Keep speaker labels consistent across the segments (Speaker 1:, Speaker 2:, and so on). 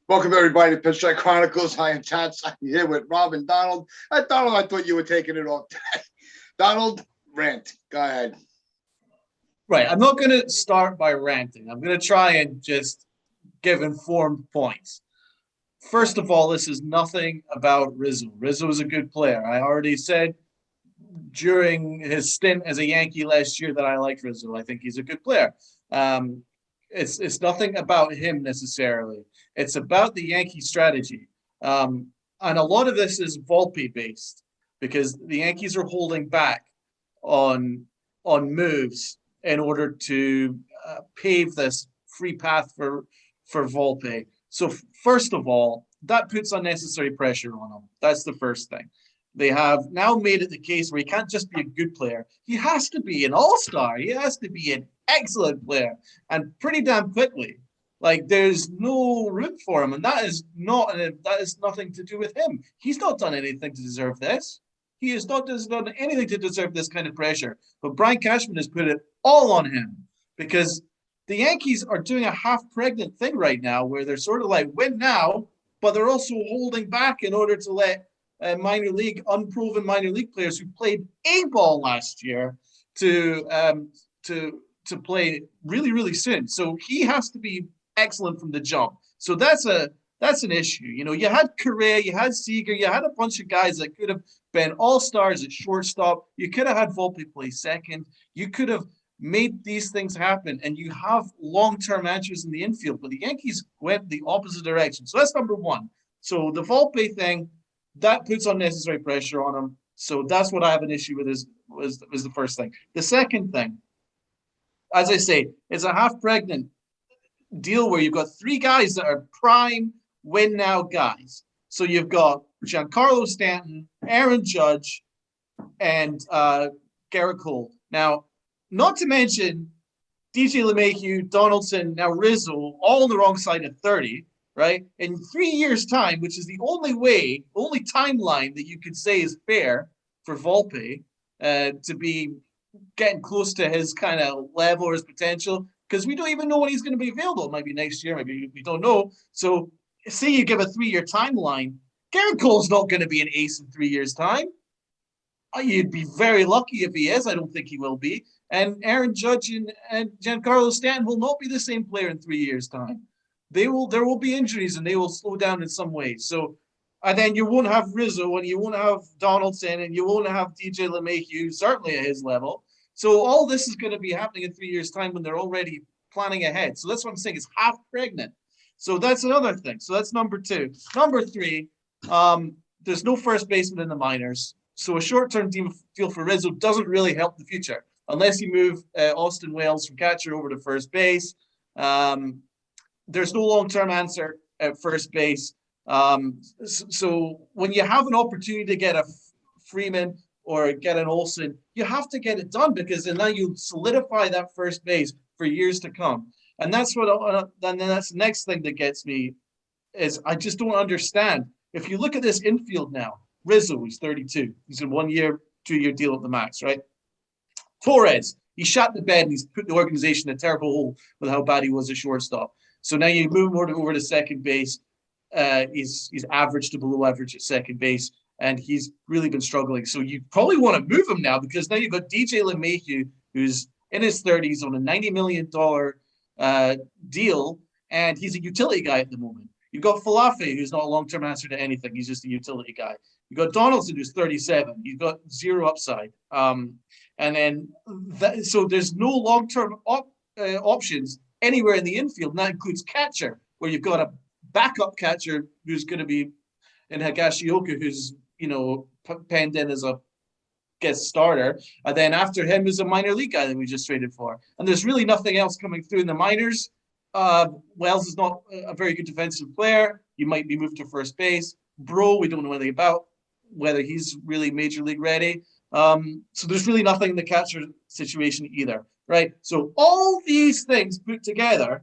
Speaker 1: Welcome everybody to Pinstripe Chronicles. I am Tats. I'm here with Rob and Donald. Donald, I thought you were taking it off today. Donald, rant. Go ahead.
Speaker 2: Right. I'm not going to start by ranting. I'm going to try and just give informed points. First of all, this is nothing about Rizzo. Rizzo is a good player. I already said during his stint as a Yankee last year that I like Rizzo. I think he's a good player. It's nothing about him necessarily. It's about the Yankee strategy. And a lot of this is Volpe based because the Yankees are holding back on moves in order to pave this free path for Volpe. So first of all, that puts unnecessary pressure on him. That's the first thing. They have now made it the case where he can't just be a good player. He has to be an all-star. He has to be an excellent player, and pretty damn quickly. Like there's no room for him, and that is nothing to do with him. He's not done anything to deserve this. He has not done anything to deserve this kind of pressure. But Brian Cashman has put it all on him because the Yankees are doing a half-pregnant thing right now where they're sort of like win now, but they're also holding back in order to let unproven minor league players who played A ball last year to play really, really soon. So he has to be excellent from the jump. So that's an issue. You know, you had Correa, you had Seager, you had a bunch of guys that could have been all-stars at shortstop. You could have had Volpe play second. You could have made these things happen, and you have long-term answers in the infield. But the Yankees went the opposite direction. So that's number one. So the Volpe thing, that puts unnecessary pressure on him. So that's what I have an issue with was the first thing. The second thing, as I say, it's a half-pregnant deal where you've got three guys that are prime win-now guys. So you've got Giancarlo Stanton, Aaron Judge, and Garrett Cole. Now, not to mention DJ LeMahieu, Donaldson, now Rizzo, all on the wrong side of 30. Right? In 3 years' time, which is the only timeline that you could say is fair for Volpe to be getting close to his kind of level or his potential, because we don't even know when he's going to be available. It might be next year, maybe we don't know. So say you give a 3-year timeline, Garrett Cole's not going to be an ace in 3 years' time. You'd be very lucky if he is. I don't think he will be. And Aaron Judge and Giancarlo Stanton will not be the same player in 3 years' time. There will be injuries and they will slow down in some ways. So, and then you won't have Rizzo and you won't have Donaldson and you won't have DJ LeMahieu, certainly at his level. So all this is going to be happening in 3 years' time when they're already planning ahead. So that's what I'm saying. It's half pregnant. So that's another thing. So that's number two. Number three, there's no first baseman in the minors. So a short-term deal for Rizzo doesn't really help the future unless you move Austin Wells from catcher over to first base. There's no long-term answer at first base. So when you have an opportunity to get a Freeman or get an Olsen, you have to get it done because then you solidify that first base for years to come. And that's then that's the next thing that gets me is I just don't understand. If you look at this infield now, Rizzo, he's 32. He's in 1 year, 2-year deal at the max, right? Torres, he shot the bed and he's put the organization in a terrible hole with how bad he was at shortstop. So now you move him over to second base. He's average to below average at second base, and he's really been struggling. So you probably want to move him now because now you've got DJ LeMahieu, who's in his 30s on a $90 million deal, and he's a utility guy at the moment. You've got Falafe, who's not a long-term answer to anything. He's just a utility guy. You've got Donaldson, who's 37. You've got zero upside. And then so there's no long-term options anywhere in the infield, and that includes catcher, where you've got a backup catcher who's going to be in Higashioka, who's, penned in as a guest starter. And then after him is a minor league guy that we just traded for. And there's really nothing else coming through in the minors. Wells is not a very good defensive player. You might be moved to first base. Bro, we don't know anything about whether he's really major league ready. So there's really nothing in the catcher situation either. Right. So all these things put together,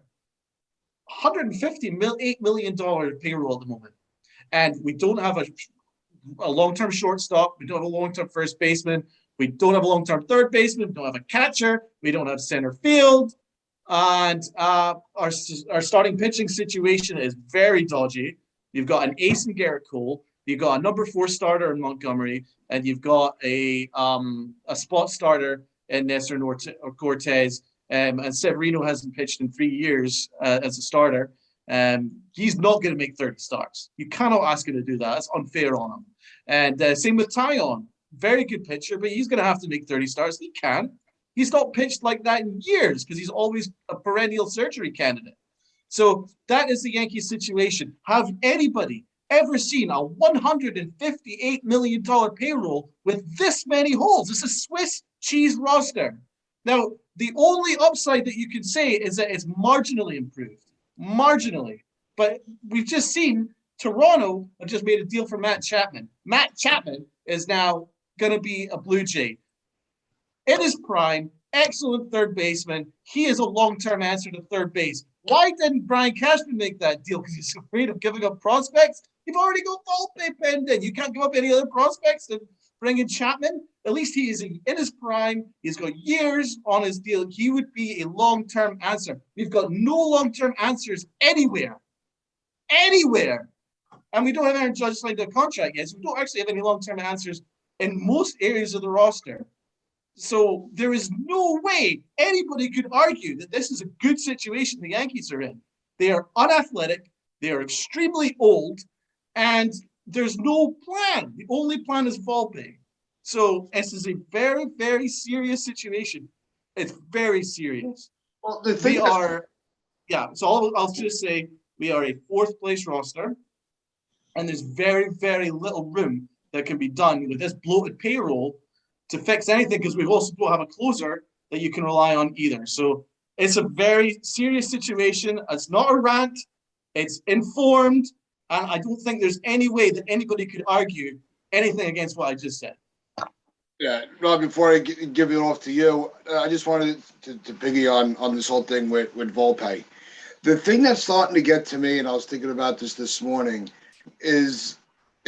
Speaker 2: $8 million payroll at the moment. And we don't have a long-term shortstop. We don't have a long-term first baseman. We don't have a long-term third baseman. We don't have a catcher. We don't have center field. And our starting pitching situation is very dodgy. You've got an ace in Garrett Cole. You've got a number 4 starter in Montgomery, and you've got a spot starter in Nestor Cortez. And Severino hasn't pitched in 3 years as a starter. He's not going to make 30 starts. You cannot ask him to do that. That's unfair on him. And same with Tyon. Very good pitcher, but he's going to have to make 30 starts. He can. He's not pitched like that in years because he's always a perennial surgery candidate. So that is the Yankees situation. Have anybody ever seen a $158 million payroll with this many holes? It's a Swiss cheese roster. Now, the only upside that you can say is that it's marginally improved. Marginally. But we've just seen Toronto just made a deal for Matt Chapman. Matt Chapman is now going to be a Blue Jay. In his prime, excellent third baseman. He is a long-term answer to third base. Why didn't Brian Cashman make that deal? Because he's afraid of giving up prospects? You've already got Volpe penned in. You can't give up any other prospects and bring in Chapman. At least he is in his prime. He's got years on his deal. He would be a long-term answer. We've got no long-term answers anywhere. Anywhere. And we don't have Aaron Judge signed a contract yet, so we don't actually have any long-term answers in most areas of the roster. So there is no way anybody could argue that this is a good situation the Yankees are in. They are unathletic. They are extremely old. And there's no plan. The only plan is Volpe. So this is a very, very serious situation. It's very serious.
Speaker 1: Well, the thing
Speaker 2: so I'll just say we are a 4th place roster. And there's very, very little room that can be done with this bloated payroll to fix anything, because we also don't have a closer that you can rely on either. So it's a very serious situation. It's not a rant. It's informed. And I don't think there's any way that anybody could argue anything against what I just said.
Speaker 1: Yeah, Rob, before I give it off to you, I just wanted to piggy on this whole thing with Volpe. The thing that's starting to get to me, and I was thinking about this morning, is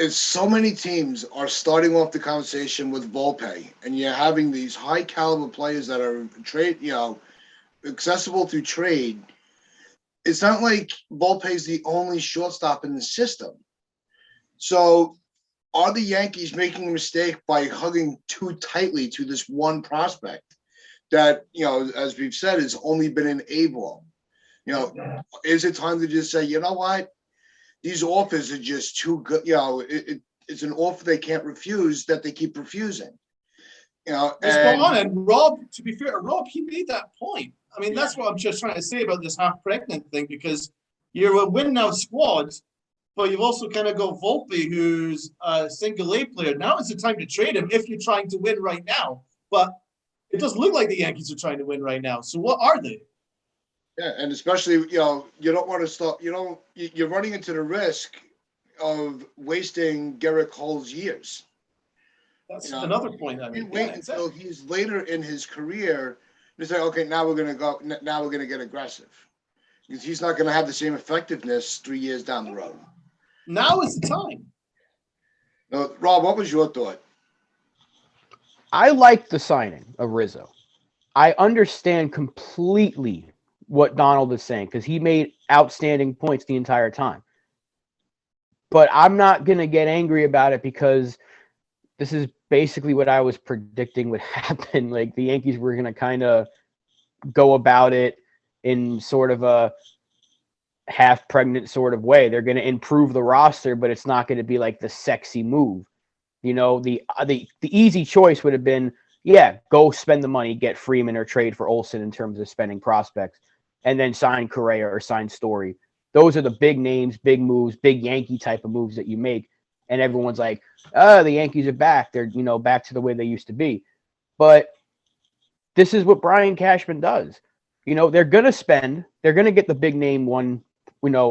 Speaker 1: so many teams are starting off the conversation with Volpe, and you're having these high caliber players that are accessible through trade. It's not like Volpe's the only shortstop in the system. So are the Yankees making a mistake by hugging too tightly to this one prospect that, as we've said, has only been in A-ball? Is it time to just say, you know what? These offers are just too good. It's an offer they can't refuse that they keep refusing.
Speaker 2: And Rob, to be fair, Rob, he made that point. I mean, that's what I'm just trying to say about this half-pregnant thing, because you're a win-now squad, but you've also kind of got Volpe, who's a single-A player. Now is the time to trade him if you're trying to win right now. But it doesn't look like the Yankees are trying to win right now. So what are they?
Speaker 1: Yeah, and especially, you don't want to stop, you're running into the risk of wasting Garrett Cole's years.
Speaker 2: That's another point.
Speaker 1: Wait until he's later in his career to say, okay, now we're going to get aggressive. Because he's not going to have the same effectiveness 3 years down the road.
Speaker 2: Now is the time.
Speaker 1: Now, Rob, what was your thought?
Speaker 3: I like the signing of Rizzo. I understand completely what Donald is saying, because he made outstanding points the entire time. But I'm not going to get angry about it, because this is basically what I was predicting would happen. Like, the Yankees were going to kind of go about it in sort of a half-pregnant sort of way. They're going to improve the roster, but it's not going to be like the sexy move. The easy choice would have been, go spend the money, get Freeman or trade for Olsen in terms of spending prospects, and then sign Correa or sign Story. Those are the big names, big moves, big Yankee type of moves that you make. And everyone's like, the Yankees are back. They're, back to the way they used to be. But this is what Brian Cashman does. They're going to spend. They're going to get the big name one,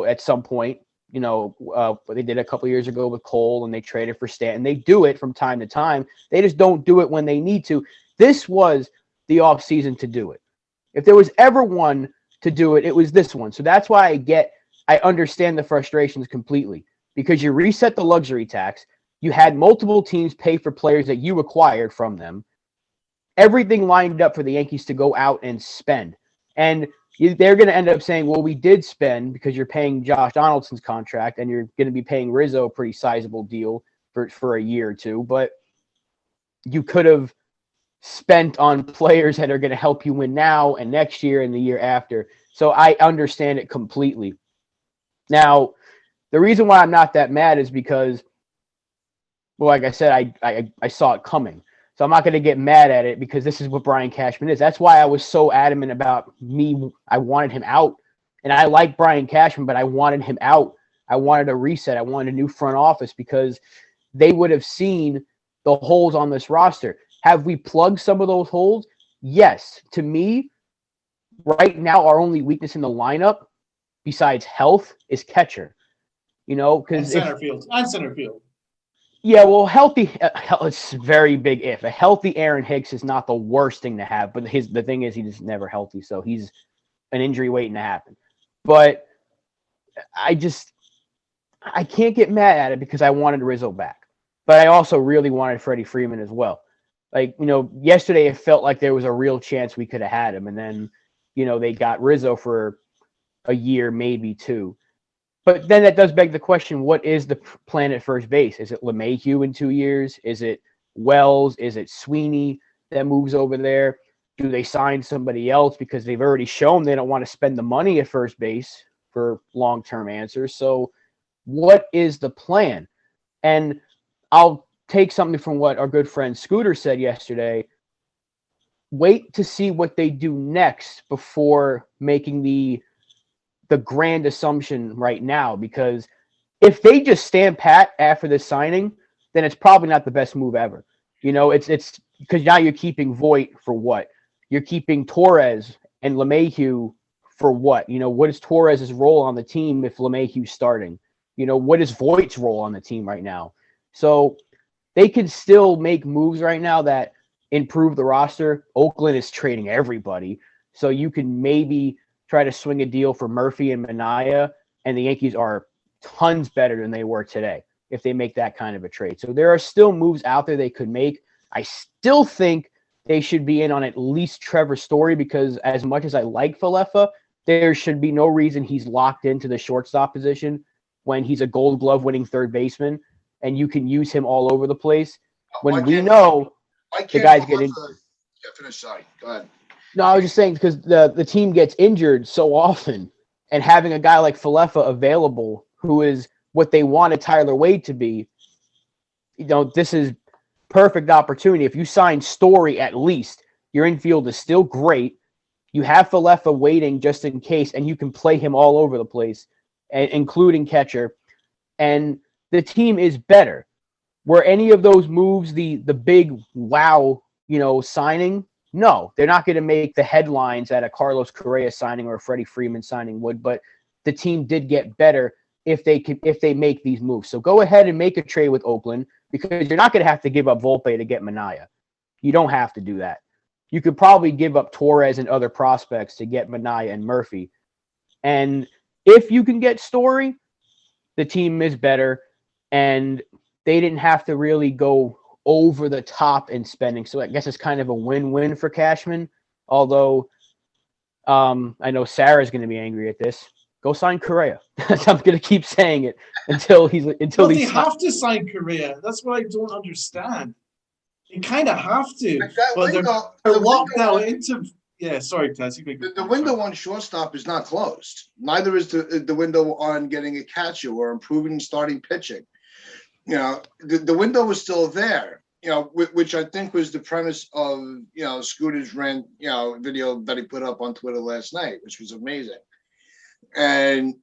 Speaker 3: at some point. What they did a couple years ago with Cole, and they traded for Stanton. They do it from time to time. They just don't do it when they need to. This was the offseason to do it. If there was ever one to do it, it was this one. So that's why I understand the frustrations completely, because you reset the luxury tax. You had multiple teams pay for players that you acquired from them. Everything lined up for the Yankees to go out and spend. And they're going to end up saying, well, we did spend because you're paying Josh Donaldson's contract and you're going to be paying Rizzo a pretty sizable deal for a year or two, but you could have spent on players that are going to help you win now and next year and the year after. So I understand it completely. Now, the reason why I'm not that mad is because, well, like I said, I saw it coming. So I'm not going to get mad at it because this is what Brian Cashman is. That's why I was so adamant about I wanted him out. And I like Brian Cashman, but I wanted him out. I wanted a reset. I wanted a new front office because they would have seen the holes on this roster. Have we plugged some of those holes? Yes. To me, right now, our only weakness in the lineup, besides health, is catcher. Because
Speaker 2: center field.
Speaker 3: Yeah, well, healthy. It's a very big if. A healthy Aaron Hicks is not the worst thing to have, but the thing is, he's never healthy, so he's an injury waiting to happen. But I can't get mad at it because I wanted Rizzo back, but I also really wanted Freddie Freeman as well. Like, yesterday it felt like there was a real chance we could have had him, and then, they got Rizzo for a year, maybe two. But then that does beg the question, what is the plan at first base? Is it LeMahieu in 2 years? Is it Wells? Is it Sweeney that moves over there? Do they sign somebody else because they've already shown they don't want to spend the money at first base for long-term answers? So what is the plan? And I'll take something from what our good friend Scooter said yesterday. Wait to see what they do next before making the grand assumption right now, because if they just stand pat after this signing, then it's probably not the best move ever. It's because now you're keeping Voit for what? You're keeping Torres and LeMahieu for what? What is Torres's role on the team if LeMahieu's starting? What is Voigt's role on the team right now? So they can still make moves right now that improve the roster. Oakland is trading everybody, so you can maybe try to swing a deal for Murphy and Minaya, and the Yankees are tons better than they were today if they make that kind of a trade. So there are still moves out there they could make. I still think they should be in on at least Trevor Story, because as much as I like Falefa, there should be no reason he's locked into the shortstop position when he's a Gold Glove winning third baseman, and you can use him all over the place. When we know the guys get in.
Speaker 1: Yeah, finish. Sorry. Go ahead.
Speaker 3: No, I was just saying because the team gets injured so often, and having a guy like Falefa available, who is what they wanted Tyler Wade to be, this is perfect opportunity. If you sign Story, at least your infield is still great. You have Falefa waiting just in case, and you can play him all over the place, including catcher. And the team is better. Were any of those moves the big wow, signing? No, they're not going to make the headlines that a Carlos Correa signing or a Freddie Freeman signing would, but the team did get better if they make these moves. So go ahead and make a trade with Oakland, because you're not going to have to give up Volpe to get Minaya. You don't have to do that. You could probably give up Torres and other prospects to get Minaya and Murphy. And if you can get Story, the team is better, and they didn't have to really go over the top in spending. So I guess it's kind of a win-win for Cashman. Although I know Sarah's going to be angry at this. Go sign Correa. I'm going to keep saying it until he's
Speaker 2: they have to sign Correa. That's what I don't understand. You kind of have to, but they're locked out into. Yeah, sorry, Tats.
Speaker 1: The window on shortstop is not closed. Neither is the window on getting a catcher or improving starting pitching. The window was still there, which I think was the premise of, Scooter's rant, video that he put up on Twitter last night, which was amazing. And,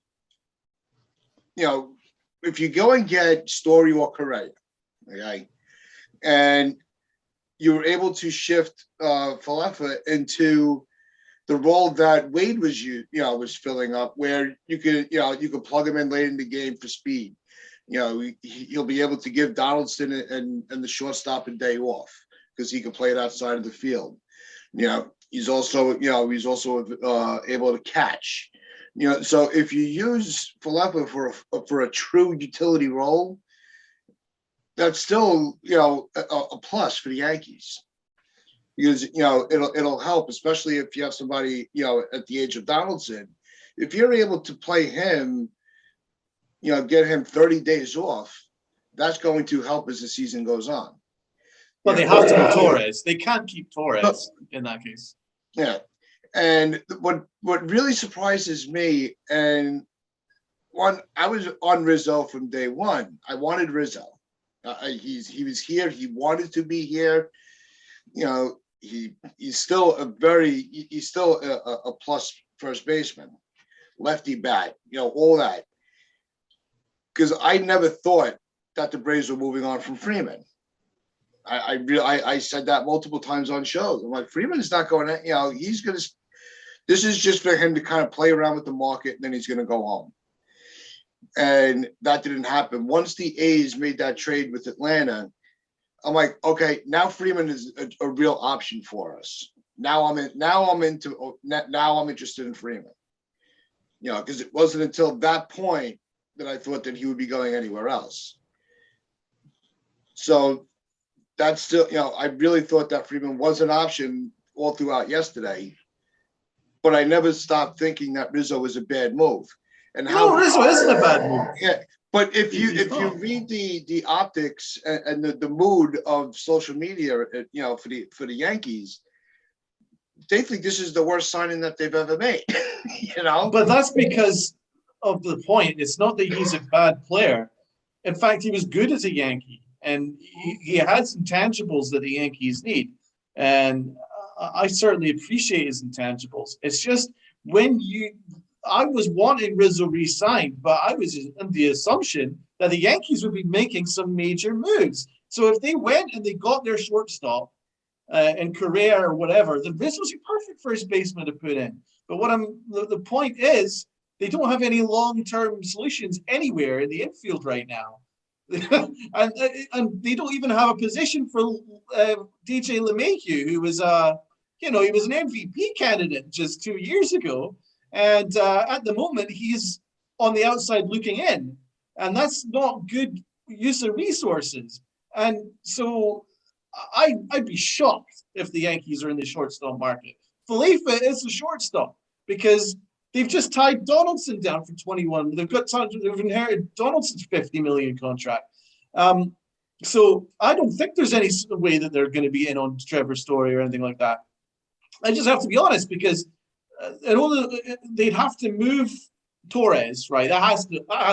Speaker 1: if you go and get Story or Correa, okay, and you were able to shift Falefa into the role that Wade was filling up, where you could plug him in late in the game for speed. He'll be able to give Donaldson and the shortstop a day off because he can play it outside of the field. He's also able to catch. So if you use Falefa for a true utility role, that's still a plus for the Yankees. because it'll help, especially if you have somebody at the age of Donaldson. If you're able to play him, get him 30 days off, that's going to help as the season goes on.
Speaker 2: But they have to go Torres. They can't keep Torres in that case.
Speaker 1: Yeah. And what really surprises me, and I was on Rizzo from day one. I wanted Rizzo. He was here. He wanted to be here. He's still a plus first baseman, lefty bat. All that. Because I never thought that the Braves were moving on from Freeman. I said that multiple times on shows. I'm like, Freeman is not going to, he's going to. This is just for him to kind of play around with the market, and then he's going to go home. And that didn't happen. Once the A's made that trade with Atlanta, I'm like, okay, now Freeman is a real option for us. Now I'm interested in Freeman. Because it wasn't until that point that I thought that he would be going anywhere else. So that's still, I really thought that Freeman was an option all throughout yesterday. But I never stopped thinking that Rizzo was a bad move. And
Speaker 2: Rizzo isn't a bad move.
Speaker 1: Yeah, but if you read the optics and the mood of social media, for the Yankees, they think this is the worst signing that they've ever made.
Speaker 2: But that's because of the point. It's not that he's a bad player. In fact, he was good as a Yankee, and he had some tangibles that the Yankees need. And I certainly appreciate his intangibles. It's just I was wanting Rizzo re-signed, but I was in the assumption that the Yankees would be making some major moves. So if they went and they got their shortstop in Correa or whatever, then Rizzo's a perfect first baseman to put in. But the point is, they don't have any long-term solutions anywhere in the infield right now. and they don't even have a position for DJ LeMahieu, who was he was an MVP candidate just 2 years ago, and at the moment he's on the outside looking in, and that's not good use of resources. And so I'd be shocked if the Yankees are in the shortstop market. Falefa is the shortstop because they've just tied Donaldson down for 21. They've inherited Donaldson's $50 million contract. So I don't think there's any way that they're going to be in on Trevor Story or anything like that. I just have to be honest because they'd have to move Torres, right? That has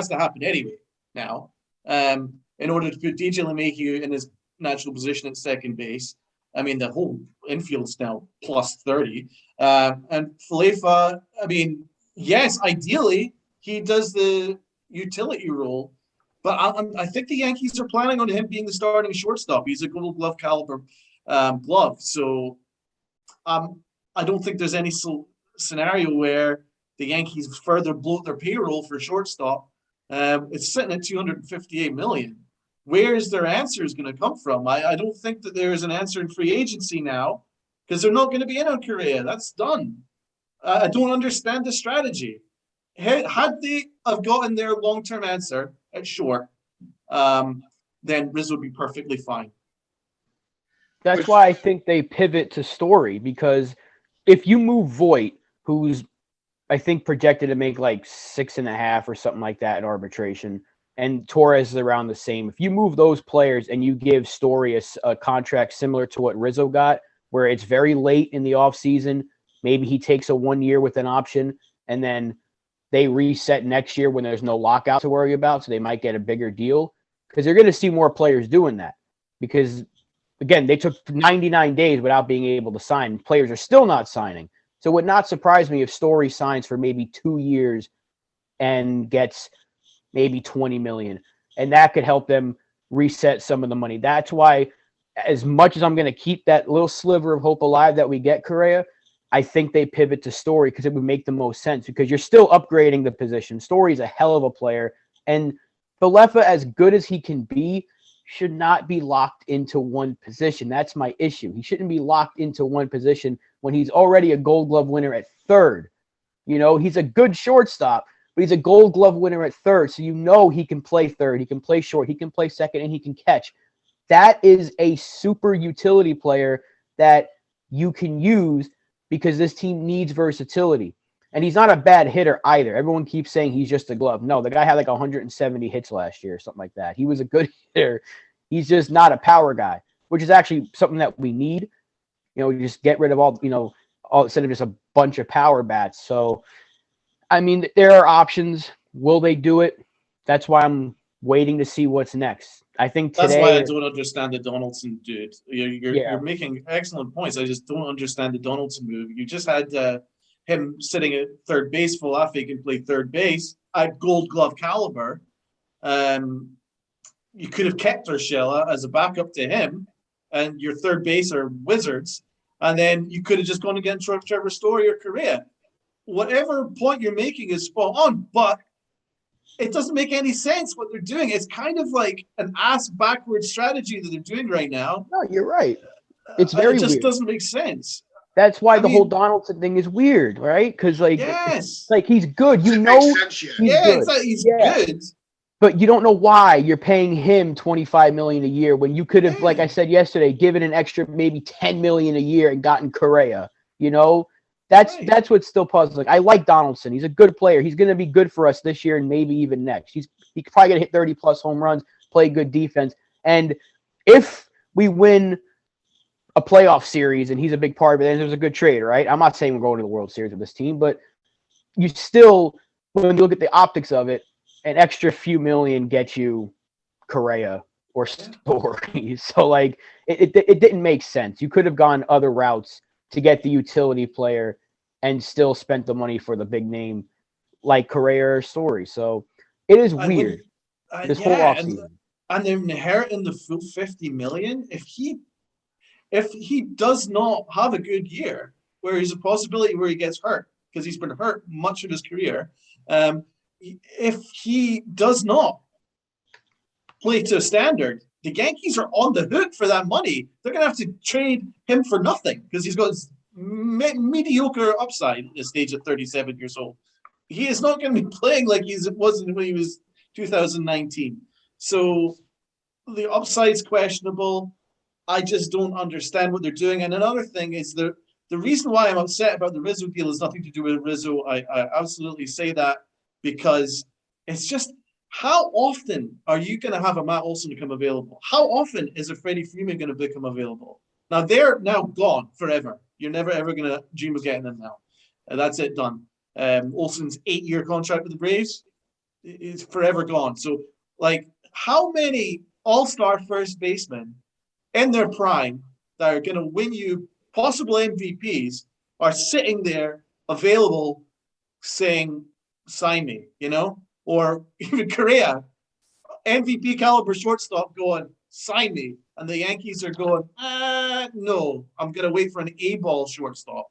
Speaker 2: to happen anyway now, in order to put DJ LeMahieu in his natural position at second base. I mean, the whole infield's now plus 30. And Falefa, I mean, yes, ideally he does the utility role, but I think the Yankees are planning on him being the starting shortstop. He's a Gold Glove caliber glove. So I don't think there's any scenario where the Yankees further bloat their payroll for shortstop. It's sitting at $258 million. Where is their answer is going to come from? I don't think that there is an answer in free agency now because they're not going to be in on Correa. That's done. I don't understand the strategy. Had they have gotten their long-term answer at short, then Rizzo would be perfectly fine.
Speaker 3: That's why I think they pivot to Story, because if you move Voit, who's I think projected to make like 6.5 or something like that in arbitration, and Torres is around the same. If you move those players and you give Story a contract similar to what Rizzo got, where it's very late in the offseason, maybe he takes a 1 year with an option, and then they reset next year when there's no lockout to worry about, so they might get a bigger deal, because they're going to see more players doing that. Because, again, they took 99 days without being able to sign. Players are still not signing. So it would not surprise me if Story signs for maybe 2 years and gets maybe $20 million. And that could help them reset some of the money. That's why, as much as I'm going to keep that little sliver of hope alive that we get Correa, I think they pivot to Story because it would make the most sense, because you're still upgrading the position. Story's a hell of a player. And Falefa, as good as he can be, should not be locked into one position. That's my issue. He shouldn't be locked into one position when he's already a Gold Glove winner at third. He's a good shortstop, but he's a Gold Glove winner at third. So he can play third, he can play short, he can play second, and he can catch. That is a super utility player that you can use because this team needs versatility. And he's not a bad hitter either. Everyone keeps saying he's just a glove. No, the guy had like 170 hits last year or something like that. He was a good hitter. He's just not a power guy, which is actually something that we need. You know, you just get rid of all instead of just a bunch of power bats. So, I mean, there are options. Will they do it? That's why I'm waiting to see what's next. I think today.
Speaker 2: That's why I don't understand the Donaldson dude. You're
Speaker 3: Yeah.
Speaker 2: making excellent points. I just don't understand the Donaldson move. You just had him sitting at third base. Falafi can play third base at Gold Glove caliber. You could have kept Urshela as a backup to him, and your third base are Wizards, and then you could have just gone against Trevor Story or Correa. Whatever point you're making is spot on, but it doesn't make any sense what they're doing. It's kind of like an ass-backward strategy that they're doing right now.
Speaker 3: No, you're right. It's very
Speaker 2: It just
Speaker 3: weird.
Speaker 2: doesn't make sense.
Speaker 3: That's why whole Donaldson thing is weird, right? Because
Speaker 2: yes,
Speaker 3: it's like he's good. You
Speaker 1: It
Speaker 3: know,
Speaker 1: makes sense, yeah.
Speaker 3: he's
Speaker 2: yeah,
Speaker 3: good.
Speaker 2: it's like he's good.
Speaker 3: But you don't know why you're paying him $25 million a year when you could have, like I said yesterday, given an extra maybe $10 million a year and gotten Correa. You know, that's what's still puzzling. I like Donaldson. He's a good player. He's going to be good for us this year and maybe even next. He's probably going to hit 30+ home runs, play good defense. And if we win a playoff series and he's a big part of it, and there's a good trade, right? I'm not saying we're going to the World Series with this team, but you still, when you look at the optics of it, an extra few million gets you Correa or Story. So, like, it didn't make sense. You could have gone other routes to get the utility player and still spent the money for the big name like Correa or Story. So, it is weird. This whole offseason.
Speaker 2: And they're inheriting the full $50 million. If he does not have a good year, where there's a possibility where he gets hurt, because he's been hurt much of his career, if he does not play to a standard, the Yankees are on the hook for that money. They're going to have to trade him for nothing because he's got mediocre upside at this stage at 37 years old. He is not going to be playing like he wasn't when he was 2019. So the upside's questionable. I just don't understand what they're doing. And another thing is the reason why I'm upset about the Rizzo deal has nothing to do with Rizzo. I absolutely say that because it's just, how often are you going to have a Matt Olson become available? How often is a Freddie Freeman going to become available? Now, they're now gone forever. You're never, ever going to dream of getting them now. That's it, done. Olson's 8-year contract with the Braves is forever gone. So, like, how many all-star first basemen in their prime that are going to win you possible MVPs are sitting there available saying, sign me, or even Correa, MVP caliber shortstop going, sign me. And the Yankees are going, no, I'm going to wait for an A-ball shortstop.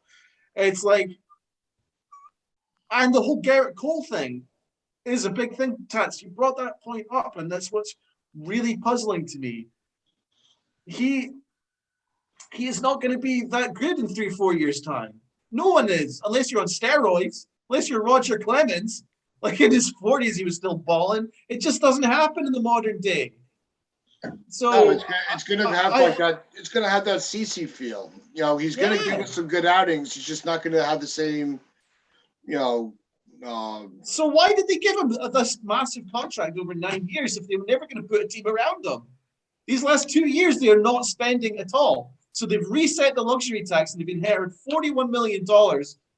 Speaker 2: It's like, and the whole Garrett Cole thing is a big thing, Tats. You brought that point up, and that's what's really puzzling to me. He is not going to be that good in 3-4 years' time. No one is, unless you're on steroids, unless you're Roger Clemens. Like in his 40s, he was still balling. It just doesn't happen in the modern day. So
Speaker 1: no, it's going to have like that. It's going to have that CC feel. He's going to give us some good outings. He's just not going to have the same.
Speaker 2: So why did they give him this massive contract over 9 years if they were never going to put a team around him? These last 2 years, they are not spending at all. So they've reset the luxury tax and they've inherited $41 million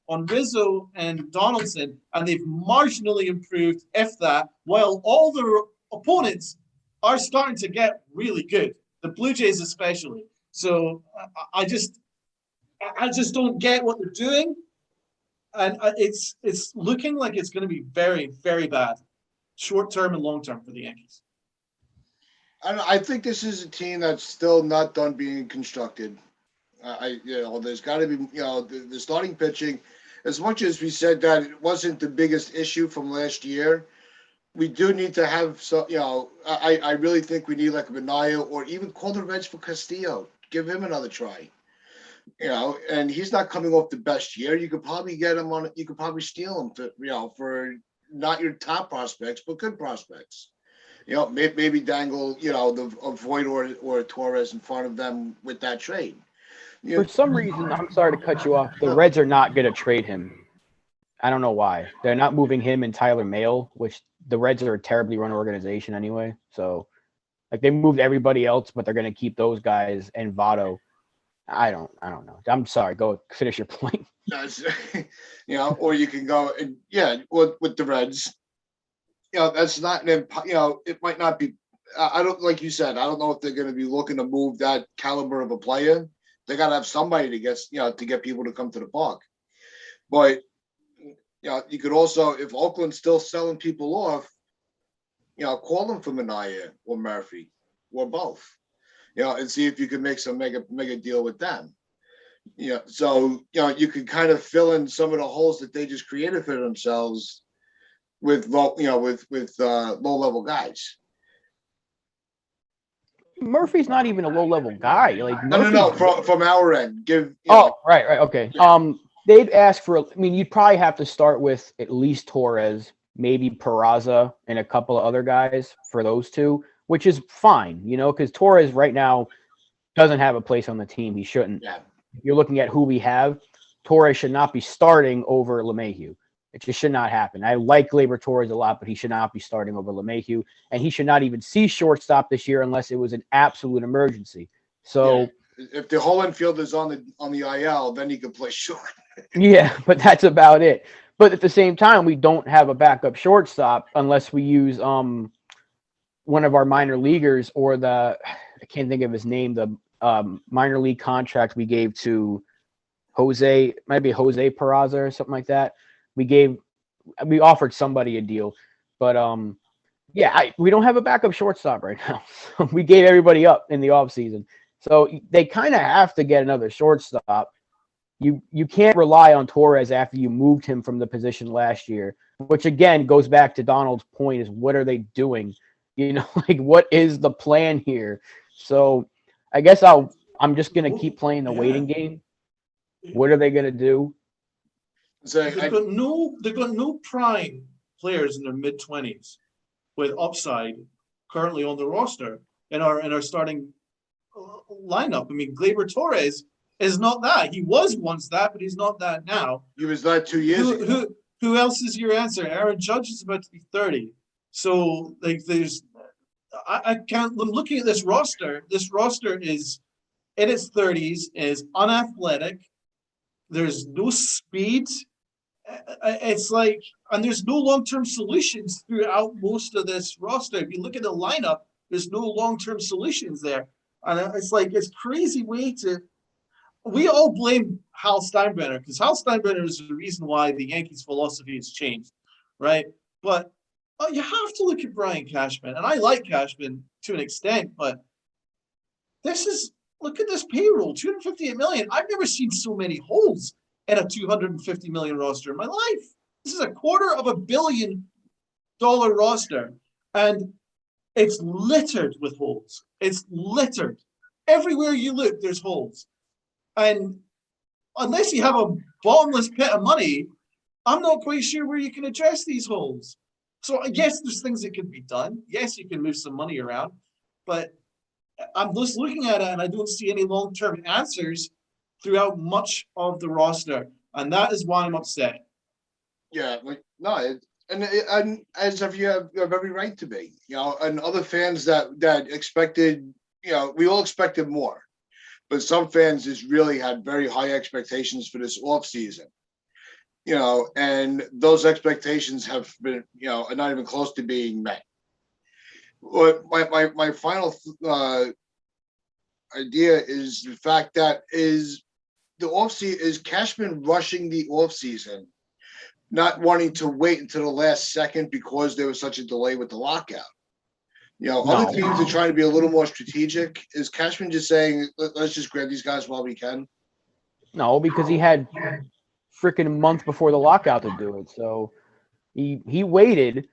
Speaker 2: on Rizzo and Donaldson, and they've marginally improved, if that, while all their opponents are starting to get really good. The Blue Jays especially. So I just don't get what they're doing. And it's looking like it's going to be very, very bad, short-term and long-term for the Yankees.
Speaker 1: I think this is a team that's still not done being constructed. There's got to be, the starting pitching. As much as we said that it wasn't the biggest issue from last year, we do need to have some. I really think we need like a Minaya or even call the Reds for Castillo. Give him another try. And he's not coming off the best year. You could probably get him on. You could probably steal him for not your top prospects, but good prospects. Maybe dangle, a Voit or a Torres in front of them with that trade. Yeah,
Speaker 3: For some reason, I'm sorry to cut you off. The Reds are not going to trade him. I don't know why. They're not moving him and Tyler Mahle, which the Reds are a terribly run organization anyway. So, like, they moved everybody else, but they're going to keep those guys and Votto. I don't know. I'm sorry. Go finish your point.
Speaker 1: that's, or you can go and with the Reds. That's not it might not be. I don't like you said. I don't know if they're going to be looking to move that caliber of a player. They got to have somebody to get people to come to the park. But you could also, if Oakland's still selling people off, call them for Minaya or Murphy or both. And see if you can make a deal with them. So you could kind of fill in some of the holes that they just created for themselves with low level guys.
Speaker 3: Murphy's not even a low level guy. Like
Speaker 1: No. From our end,
Speaker 3: right, okay. They'd ask for. I mean, you'd probably have to start with at least Torres, maybe Peraza, and a couple of other guys for those two, which is fine, because Torres right now doesn't have a place on the team. He shouldn't.
Speaker 1: Yeah.
Speaker 3: If you're looking at who we have, Torres should not be starting over LeMahieu. It just should not happen. I like Gleyber Torres a lot, but he should not be starting over LeMahieu, and he should not even see shortstop this year unless it was an absolute emergency. So
Speaker 1: if the whole infield is on the IL, then he could play short.
Speaker 3: Yeah, but that's about it. But at the same time, we don't have a backup shortstop unless we use one of our minor leaguers or I can't think of his name, the minor league contract we gave to Jose, might be Jose Peraza or something like that. We offered somebody a deal, but we don't have a backup shortstop right now. So we gave everybody up in the offseason. So they kind of have to get another shortstop. You can't rely on Torres after you moved him from the position last year, which again goes back to Donald's point: is what are they doing? Like what is the plan here? So I guess I'm just gonna keep playing the waiting game. What are they gonna do?
Speaker 2: They've got no prime players in their mid-20s with upside currently on the roster in our starting lineup. I mean, Gleyber Torres is not that. He was once that, but he's not that now.
Speaker 1: He was that 2 years ago.
Speaker 2: Who else is your answer? Aaron Judge is about to be 30. So I can't. I'm looking at this roster. This roster is in its 30s, is unathletic. There's no speed. It's like, and there's no long-term solutions throughout most of this roster. If you look at the lineup, there's no long-term solutions there. And it's crazy way to. We all blame Hal Steinbrenner because Hal Steinbrenner is the reason why the Yankees' philosophy has changed, right? But you have to look at Brian Cashman, and I like Cashman to an extent, but look at this payroll, $258 million. I've never seen so many holes in a $250 million roster in my life. This is a $250 million roster, and it's littered with holes. It's littered. Everywhere you look, there's holes. And unless you have a bottomless pit of money, I'm not quite sure where you can address these holes. So yes, there's things that can be done. Yes, you can move some money around, but I'm just looking at it and I don't see any long-term answers throughout much of the roster, and that is why I'm upset.
Speaker 1: Yeah, and as if you have every right to be, and other fans that expected, we all expected more. But some fans just really had very high expectations for this offseason, and those expectations have been, are not even close to being met. But my final idea is the fact that is the offseason is Cashman rushing the offseason, not wanting to wait until the last second because there was such a delay with the lockout. Other teams are trying to be a little more strategic. Is Cashman just saying, let's just grab these guys while we can?
Speaker 3: No, because he had freaking a month before the lockout to do it. So he waited,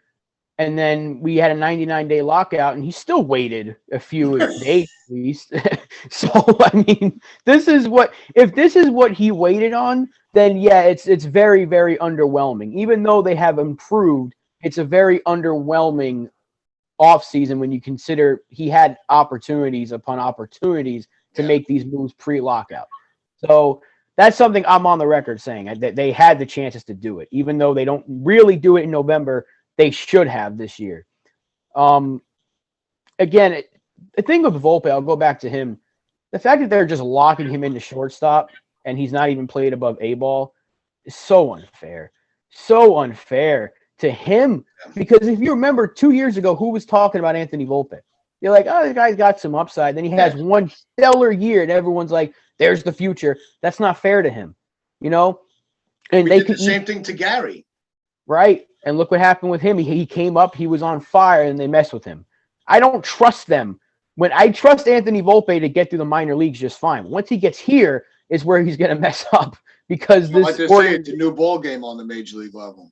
Speaker 3: and then we had a 99-day lockout, and he still waited a few days at least. So, I mean, if this is what he waited on, then yeah, it's very, very underwhelming. Even though they have improved, it's a very underwhelming offseason when you consider he had opportunities upon opportunities to make these moves pre-lockout. So that's something I'm on the record saying that they had the chances to do it, even though they don't really do it in November. They should have this year. Again, the thing with Volpe, I'll go back to him. The fact that they're just locking him into shortstop and he's not even played above A ball is so unfair. So unfair to him. Because if you remember 2 years ago, who was talking about Anthony Volpe? You're like, oh, the guy's got some upside. Then he has one stellar year, and everyone's like, there's the future. That's not fair to him, you know? And
Speaker 1: we
Speaker 3: they
Speaker 1: did the same thing to Gary.
Speaker 3: Right. And look what happened with him. He came up, he was on fire, and they messed with him. I don't trust them. When I trust Anthony Volpe to get through the minor leagues just fine. Once he gets here is where he's going to mess up because
Speaker 1: Like they say, it's a new ball game on the major league level.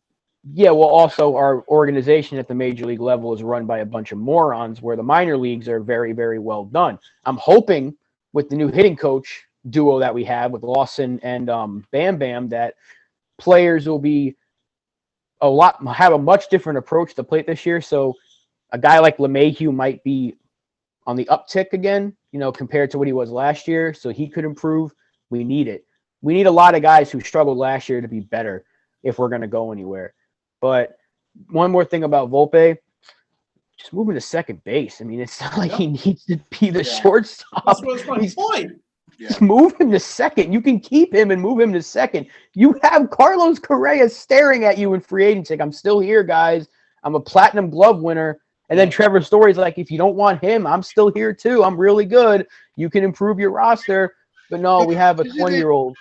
Speaker 3: Yeah, well, also our organization at the major league level is run by a bunch of morons where the minor leagues are very, very well done. I'm hoping with the new hitting coach duo that we have with Lawson and Bam Bam that players will be have a much different approach to plate this year. So a guy like LeMahieu might be on the uptick again, you know, compared to what he was last year. So he could improve. We need it. We need a lot of guys who struggled last year to be better if we're going to go anywhere. But one more thing about Volpe, just move him to second base. I mean, it's not like he needs to be the shortstop.
Speaker 2: That's my point.
Speaker 3: Just move him to second. You can keep him and move him to second. You have Carlos Correa staring at you in free agency. Like, I'm still here, guys. I'm a platinum glove winner. And then Trevor Story's like, if you don't want him, I'm still here too. I'm really good. You can improve your roster. But no, we have a 20-year-old.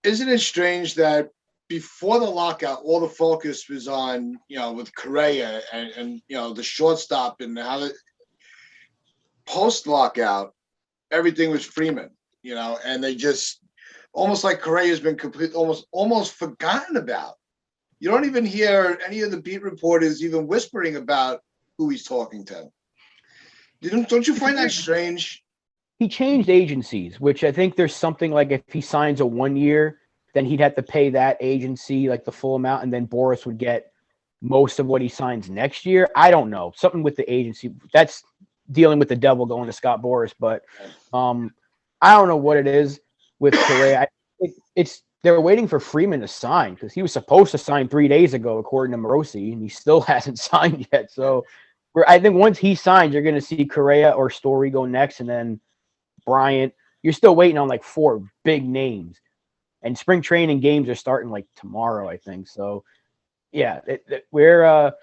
Speaker 1: Isn't it strange that before the lockout, all the focus was on, you know, with Correa and you know, the shortstop and how the post-lockout, everything was Freeman, you know, and they just almost like Correa's been almost forgotten about. You don't even hear any of the beat reporters even whispering about who he's talking to. Don't you find that strange?
Speaker 3: He changed agencies, which I think there's something like if he signs a 1 year, then he'd have to pay that agency like the full amount, and then Boris would get most of what he signs next year. I don't know. Something with the agency. That's dealing with the devil going to Scott Boris, but I don't know what it is with Correa. They're waiting for Freeman to sign because he was supposed to sign 3 days ago, according to Morosi, and he still hasn't signed yet. So I think once he signs, you're going to see Correa or Story go next, and then Bryant. You're still waiting on like 4 big names. And spring training games are starting like tomorrow, I think. So, yeah, we're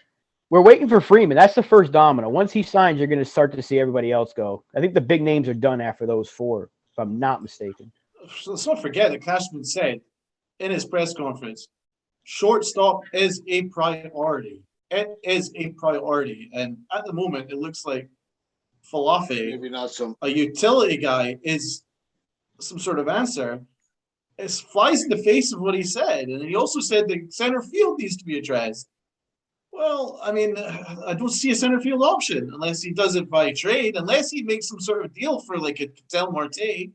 Speaker 3: waiting for Freeman. That's the first domino. Once he signs, you're going to start to see everybody else go. I think the big names are done after those 4, if I'm not mistaken.
Speaker 2: So let's not forget that Cashman said in his press conference, shortstop is a priority. It is a priority. And at the moment, it looks like Falafe,
Speaker 1: maybe not some
Speaker 2: a utility guy, is some sort of answer. It flies in the face of what he said. And he also said that center field needs to be addressed. Well, I mean, I don't see a center field option unless he does it by trade, unless he makes some sort of deal for like a Ketel Marte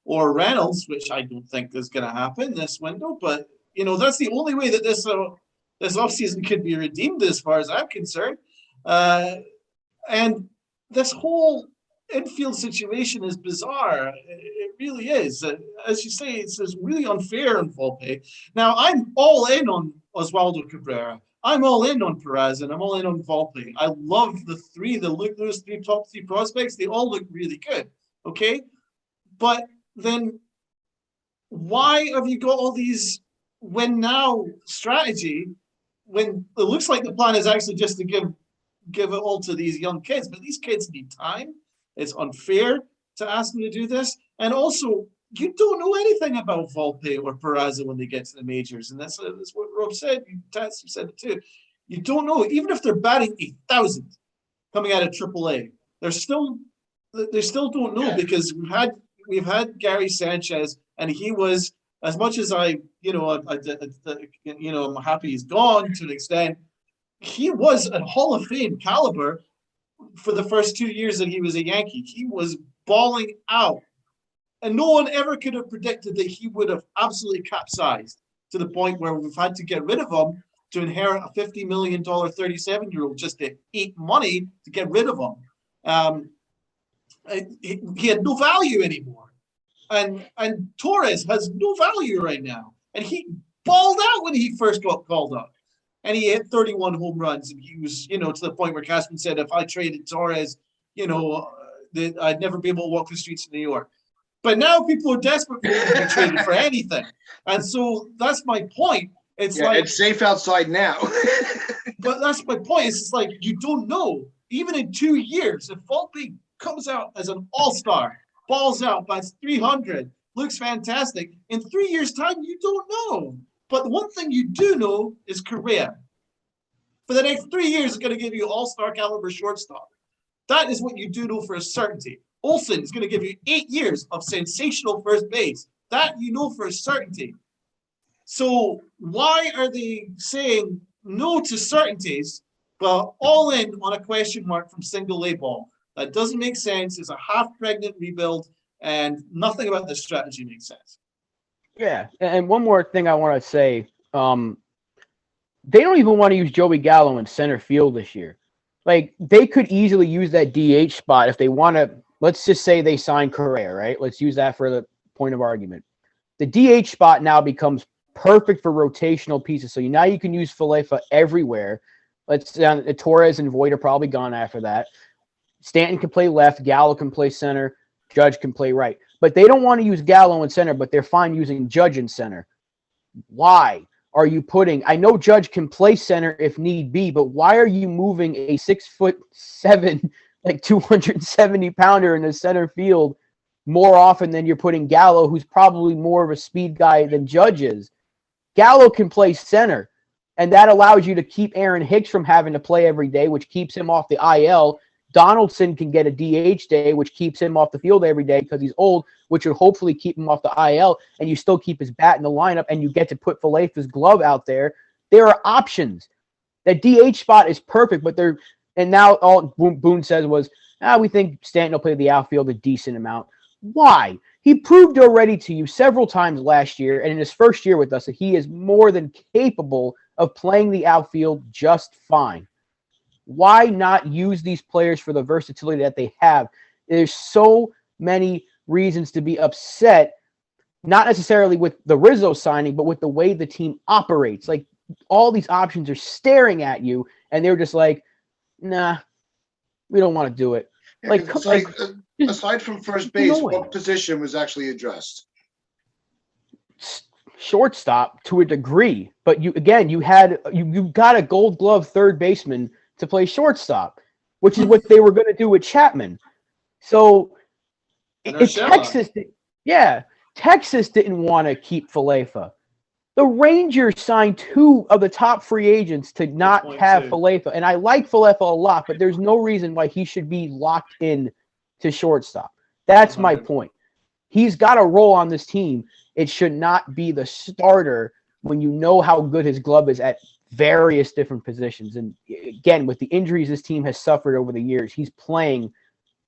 Speaker 2: or Reynolds, which I don't think is going to happen this window. But, you know, that's the only way that this offseason could be redeemed as far as I'm concerned. And this whole infield situation is bizarre. It really is. As you say, it's really unfair on Volpe. Now, I'm all in on Oswaldo Cabrera. I'm all in on Perez, and I'm all in on Volpe. I love those 3 top 3 prospects. They all look really good, okay? But then why have you got all these win now strategy when it looks like the plan is actually just to give it all to these young kids? But these kids need time. It's unfair to ask them to do this. And also, you don't know anything about Volpe or Peraza when they get to the majors. And that's what Rob said. Tats said it too. You don't know. Even if they're batting 1,000 coming out of AAA, they still don't know because we've had Gary Sanchez, and he was, as much as I'm happy he's gone to an extent, he was a Hall of Fame caliber for the first 2 years that he was a Yankee. He was balling out. And no one ever could have predicted that he would have absolutely capsized to the point where we've had to get rid of him to inherit a $50 million 37-year-old just to eat money to get rid of him. He had no value anymore. And Torres has no value right now. And he balled out when he first got called up. And he hit 31 home runs. And he was, to the point where Cashman said, if I traded Torres, that I'd never be able to walk the streets of New York. But now people are desperate for him to be traded for anything. And so that's my point. It's
Speaker 1: safe outside now.
Speaker 2: But that's my point. It's just like, you don't know. Even in 2 years, if Volpe comes out as an all-star, balls out, bats 300, looks fantastic, in 3 years' time, you don't know. But the one thing you do know is Correa. For the next 3 years, is going to give you all-star caliber shortstop. That is what you do know for a certainty. Olsen is going to give you 8 years of sensational first base. That you know for a certainty. So why are they saying no to certainties, but all in on a question mark from single A ball? That doesn't make sense. It's a half-pregnant rebuild, and nothing about this strategy makes sense.
Speaker 3: Yeah, and one more thing I want to say. They don't even want to use Joey Gallo in center field this year. Like, they could easily use that DH spot if they want to. Let's just say they sign Correa, right? Let's use that for the point of argument. The DH spot now becomes perfect for rotational pieces. So now you can use Falefa everywhere. Torres and Voit are probably gone after that. Stanton can play left. Gallo can play center. Judge can play right. But they don't want to use Gallo in center, but they're fine using Judge in center. Why are you putting – I know Judge can play center if need be, but why are you moving a 6'7", like 270-pounder in the center field more often than you're putting Gallo, who's probably more of a speed guy than Judge is? Gallo can play center, and that allows you to keep Aaron Hicks from having to play every day, which keeps him off the IL. Donaldson can get a DH day, which keeps him off the field every day because he's old, which would hopefully keep him off the IL, and you still keep his bat in the lineup, and you get to put Falefa's glove out there. There are options. That DH spot is perfect, but and now all Boone says was, we think Stanton will play the outfield a decent amount. Why? He proved already to you several times last year, and in his first year with us, that he is more than capable of playing the outfield just fine. Why not use these players for the versatility that they have? There's so many reasons to be upset, not necessarily with the Rizzo signing, but with the way the team operates. Like, all these options are staring at you, and they're just like, nah, we don't want to do it.
Speaker 1: Yeah, aside from first base, what position was actually addressed?
Speaker 3: Shortstop to a degree, but you got a Gold Glove third baseman to play shortstop, which is what they were going to do with Chapman. So Texas didn't want to keep Falefa. The Rangers signed 2 of the top free agents to not have Falefa, and I like Falefa a lot, but there's no reason why he should be locked in to shortstop. That's my point. He's got a role on this team. It should not be the starter when you know how good his glove is at various different positions. And again, with the injuries this team has suffered over the years, he's playing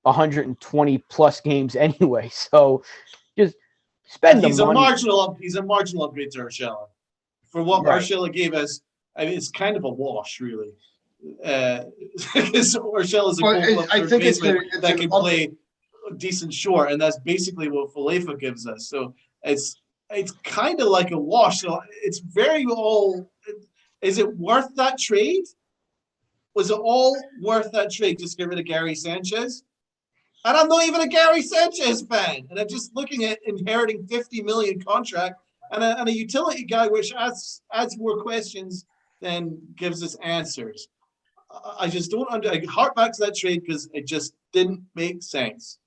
Speaker 3: 120-plus games anyway. So just spend the money.
Speaker 2: He's a marginal upgrade to Urshela. For what Urshela gave us, I mean, it's kind of a wash, really. Because Urshela's a gold third baseman that can play decent short, and that's basically what Falefa gives us. So it's kind of like a wash. So it's very all. Is it worth that trade? Was it all worth that trade? Just get rid of Gary Sanchez? And I'm not even a Gary Sanchez fan. And I'm just looking at inheriting $50 million contract and a utility guy which adds more questions than gives us answers. I just don't I hark back to that trade because it just didn't make sense.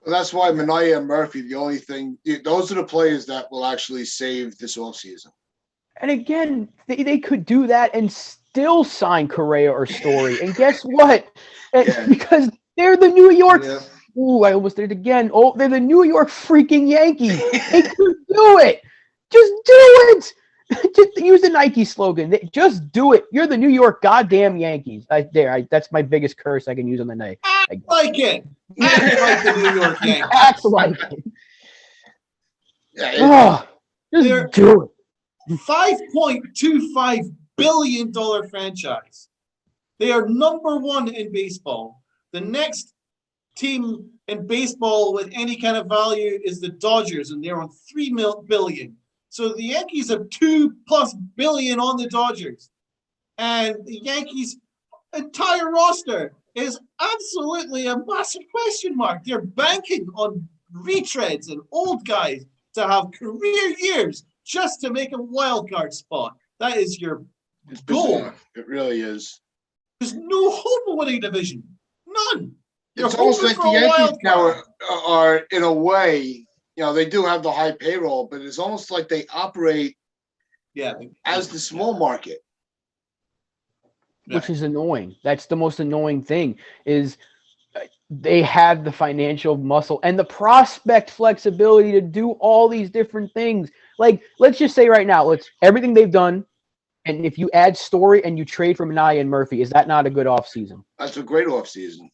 Speaker 1: Well, that's why Minaya and Murphy, those are the players that will actually save this offseason.
Speaker 3: And again, they could do that and still sign Correa or Story. And guess what? Because they're the New York. Yeah. Ooh, I almost did it again. Oh, they're the New York freaking Yankees. They could do it. Just do it. Just use the Nike slogan. Just do it. You're the New York goddamn Yankees. That's my biggest curse I can use on the night.
Speaker 2: Act like it. Act like the New York Yankees.
Speaker 3: Act like it. Yeah, just do it.
Speaker 2: $5.25 billion franchise. They are number 1 in baseball. The next team in baseball with any kind of value is the Dodgers, and they're on $3 billion. So the Yankees have $2+ billion on the Dodgers, and the Yankees' entire roster is absolutely a massive question mark. They're banking on retreads and old guys to have career years just to make a wild card spot. That is your goal.
Speaker 1: Bizarre. It really is.
Speaker 2: There's no hope of winning division. None.
Speaker 1: It's almost like the Yankees now are, in a way, they do have the high payroll, but it's almost like they operate as the small market.
Speaker 3: Which is annoying. That's the most annoying thing is they have the financial muscle and the prospect flexibility to do all these different things. Like, let's just say right now, everything they've done, and if you add Story and you trade for Minaya and Murphy, is that not a good offseason?
Speaker 1: That's a great offseason.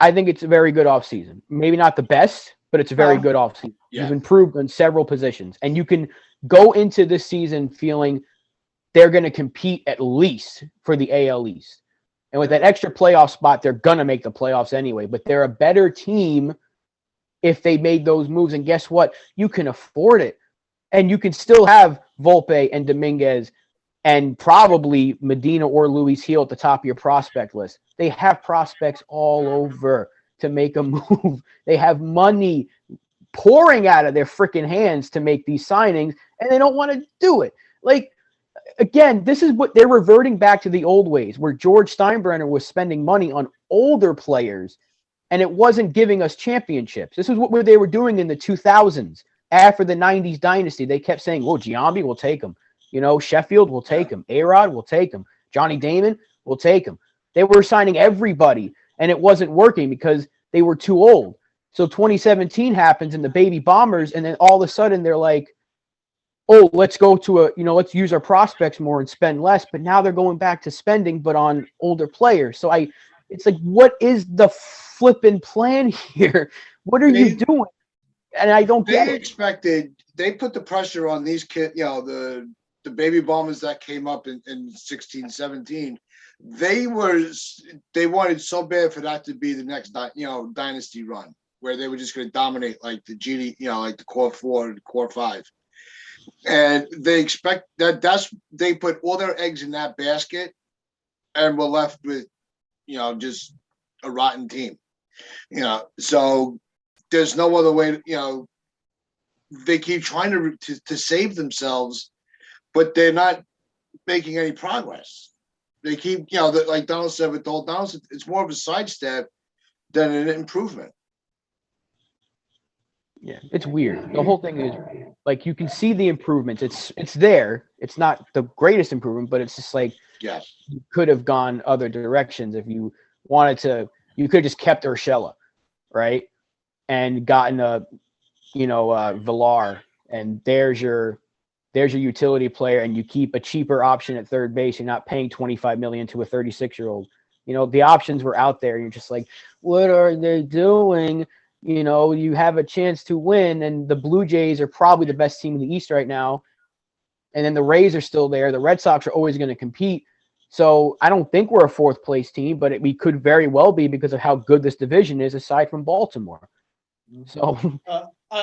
Speaker 3: I think it's a very good offseason. Maybe not the best, but it's a very good offseason.
Speaker 1: Yeah.
Speaker 3: You've improved on several positions, and you can go into this season feeling they're going to compete at least for the AL East. And with that extra playoff spot, they're going to make the playoffs anyway. But they're a better team if they made those moves. And guess what? You can afford it. And you can still have Volpe and Dominguez and probably Medina or Luis Gil at the top of your prospect list. They have prospects all over to make a move. They have money pouring out of their freaking hands to make these signings, and they don't want to do it. Like, again, this is what they're reverting back to the old ways where George Steinbrenner was spending money on older players and it wasn't giving us championships. This is what they were doing in the 2000s after the 90s dynasty. They kept saying, well, Giambi will take him. Sheffield will take him. A-Rod will take him. Johnny Damon will take him. They were signing everybody and it wasn't working because they were too old. So 2017 happens and the baby bombers, and then all of a sudden they're like, oh, let's go to let's use our prospects more and spend less. But now they're going back to spending, but on older players. So it's like, what is the flipping plan here? What are you doing? And I don't get it.
Speaker 1: They put the pressure on these kids, the baby bombers that came up in 16, 17. They wanted so bad for that to be the next, dynasty run where they were just going to dominate like the like the core 4, the core 5. And they expect they put all their eggs in that basket and we're left with, just a rotten team, so there's no other way to, they keep trying to save themselves, but they're not making any progress. They keep, like Donald said with Donald, it's more of a sidestep than an improvement.
Speaker 3: Yeah, it's weird. The whole thing is like you can see the improvements. It's there. It's not the greatest improvement, but it's just like you could have gone other directions if you wanted to. You could have just kept Urshela, right, and gotten Villar, and there's your utility player, and you keep a cheaper option at third base. You're not paying $25 million to a 36-year-old. The options were out there. You're just like, what are they doing? You have a chance to win, and the Blue Jays are probably the best team in the East right now. And then the Rays are still there. The Red Sox are always going to compete. So I don't think we're a fourth place team, but we could very well be because of how good this division is, aside from Baltimore. So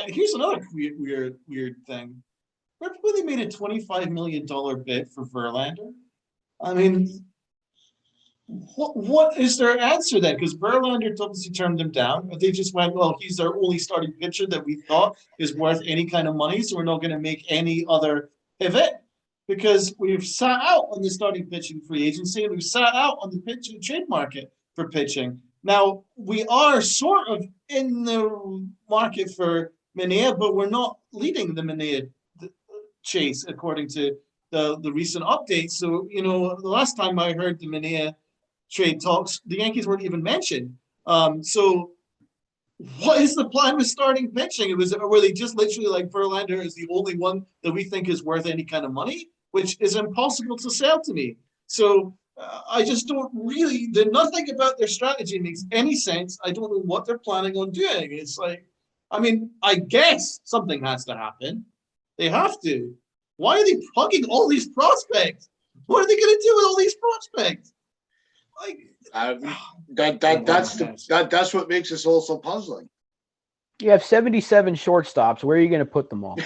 Speaker 2: here's another weird thing. Remember when they made a $25 million bid for Verlander? I mean, what is their answer then? Because Verlander obviously turned them down. They just went, well, he's our only starting pitcher that we thought is worth any kind of money, so we're not going to make any other pivot because we've sat out on the starting pitching free agency and we've sat out on the pitching trade market for pitching. Now, we are sort of in the market for Mania, but we're not leading the Mania chase according to the recent updates. So, the last time I heard the Mania trade talks, the Yankees weren't even mentioned. So what is the plan with starting pitching? Were they just literally like Verlander is the only one that we think is worth any kind of money, which is impossible to sell to me. So I just don't really, nothing about their strategy makes any sense. I don't know what they're planning on doing. It's like, I guess something has to happen. They have to. Why are they plugging all these prospects? What are they going to do with all these prospects? Like
Speaker 1: that's what makes this all so puzzling.
Speaker 3: You have 77 shortstops. Where are you going to put them all?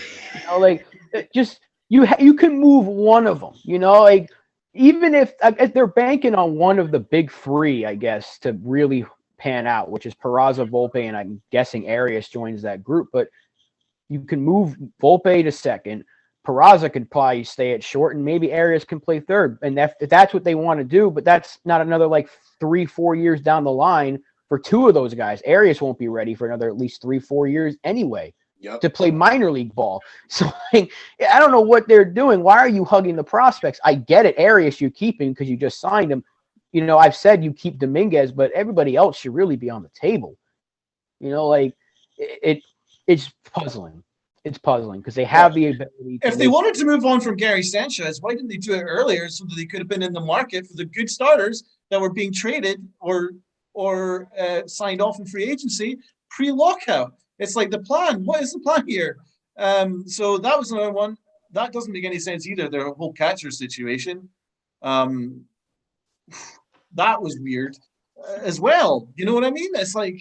Speaker 3: Like just you can move one of them. Like even if they're banking on one of the big three, I guess, to really pan out, which is Peraza, Volpe, and I'm guessing Arias joins that group. But you can move Volpe to second. Peraza could probably stay at short, and maybe Arias can play third. And if that's what they want to do, but that's not another like 3-4 years down the line for two of those guys. Arias won't be ready for another at least 3-4 years anyway to play minor league ball. So I don't know what they're doing. Why are you hugging the prospects? I get it. Arias you're keeping because you just signed him. I've said you keep Dominguez, but everybody else should really be on the table. Like it's puzzling. It's puzzling because they have the ability.
Speaker 2: If they wanted to move on from Gary Sanchez, why didn't they do it earlier so that they could have been in the market for the good starters that were being traded or signed off in free agency pre-lockout? It's like the plan. What is the plan here? So that was another one. That doesn't make any sense either. Their whole catcher situation. That was weird as well. You know what I mean? It's like,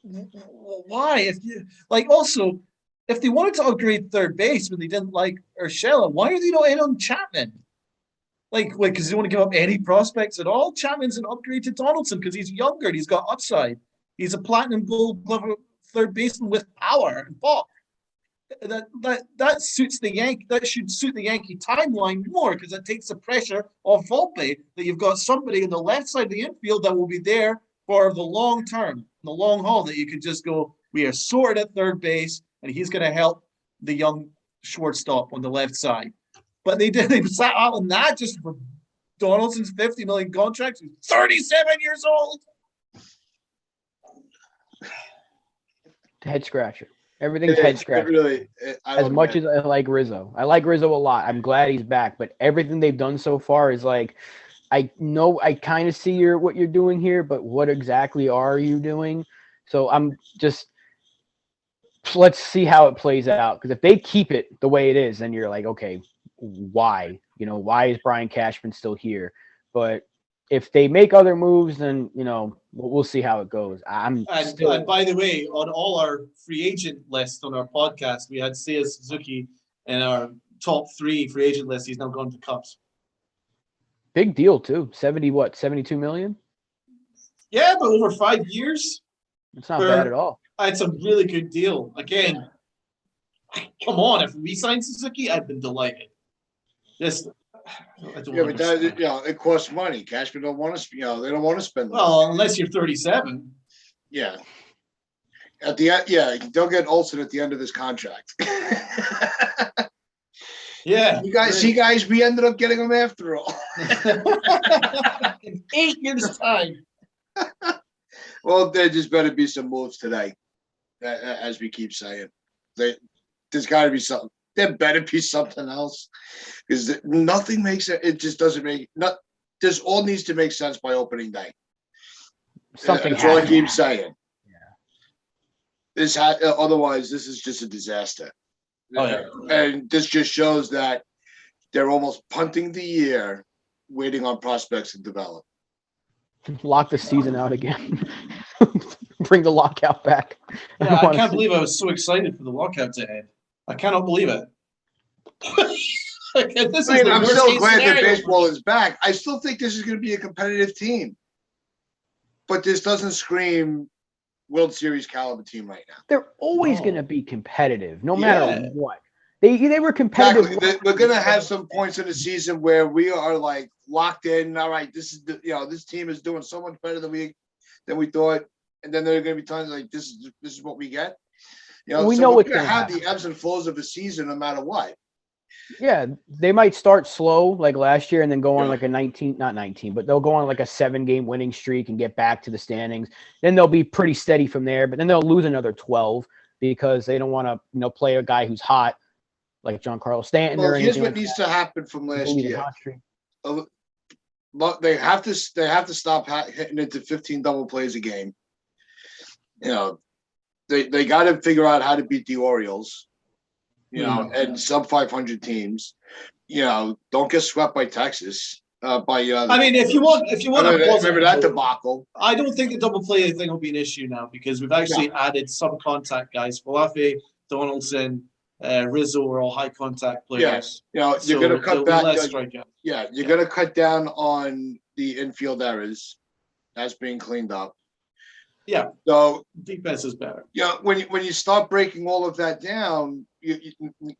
Speaker 2: why? If you like, also, if they wanted to upgrade third base when they didn't like Urshela, why are they not in on Chapman? Like, because they want to give up any prospects at all? Chapman's an upgrade to Donaldson because he's younger and he's got upside. He's a platinum gold glove third baseman with power and pop. That suits the Yankee. That should suit the Yankee timeline more because it takes the pressure off Volpe that you've got somebody in the left side of the infield that will be there for the long term, the long haul. That you could just go, we are sorted at third base, and he's going to help the young shortstop on the left side. But they sat out on that just for Donaldson's $50 million contract. He's 37 years old.
Speaker 3: Head scratcher. Everything's head scratcher.
Speaker 1: Really,
Speaker 3: as much as I like Rizzo. I like Rizzo a lot. I'm glad he's back. But everything they've done so far is like, I know I kind of see what you're doing here, but what exactly are you doing? So I'm just let's see how it plays out. Because if they keep it the way it is, then you're like, okay, why? Why is Brian Cashman still here? But if they make other moves, then we'll see how it goes. And
Speaker 2: by the way, on all our free agent list on our podcast, we had Seiya Suzuki in our top 3 free agent list. He's now gone to Cubs.
Speaker 3: Big deal too. 72 million?
Speaker 2: Yeah, but over 5 years.
Speaker 3: It's not bad at all.
Speaker 2: It's a really good deal. Again, come on, if we signed Suzuki, I'd been delighted. Just
Speaker 1: but that, it costs money. Cashman don't want to, they don't want to spend.
Speaker 2: Well, unless you're 37.
Speaker 1: Yeah. At the end, they'll get Olsen at the end of this contract.
Speaker 2: Yeah.
Speaker 1: You guys, we ended up getting him after all.
Speaker 2: In 8 years' time.
Speaker 1: Well, there just better be some moves today, as we keep saying. There's got to be something. There better be something else, because nothing makes it. It just doesn't make. This all needs to make sense by opening day.
Speaker 3: Something.
Speaker 1: That's all I keep saying.
Speaker 3: Yeah.
Speaker 1: Otherwise, this is just a disaster.
Speaker 2: Oh, yeah.
Speaker 1: And this just shows that they're almost punting the year, waiting on prospects to develop.
Speaker 3: Lock the season out again. Bring the lockout back.
Speaker 2: Yeah, I can't believe I was so excited for the lockout to end. I cannot believe it.
Speaker 1: I'm so glad that baseball is back. I still think this is going to be a competitive team, but this doesn't scream World Series caliber team right now.
Speaker 3: They're always going to be competitive, no matter what. They were competitive.
Speaker 1: Exactly. We're going to have some points in the season where we are like locked in. All right, this is this team is doing so much better than we thought, and then there are going to be times like this is what we get.
Speaker 3: We know what's
Speaker 1: going to have the ebbs and flows of the season no matter what.
Speaker 3: Yeah, they might start slow like last year and then go on like a 19, but they'll go on like a 7-game winning streak and get back to the standings. Then they'll be pretty steady from there, but then they'll lose another 12 because they don't want to play a guy who's hot like Giancarlo Stanton.
Speaker 1: Well, here's what needs to happen from last year. They have to stop hitting into 15 double plays a game. They got to figure out how to beat the Orioles, and sub 500 teams. Don't get swept by Texas.
Speaker 2: I mean, if you want a positive
Speaker 1: remember that
Speaker 2: note,
Speaker 1: debacle.
Speaker 2: I don't think the double play thing will be an issue now because we've actually added some contact guys. Volpe, Donaldson, Rizzo are all high contact players.
Speaker 1: Yes, you're going to cut back.
Speaker 2: Less strikeouts.
Speaker 1: You're going to cut down on the infield errors. That's being cleaned up.
Speaker 2: Yeah.
Speaker 1: So
Speaker 2: defense is better.
Speaker 1: When you start breaking all of that down,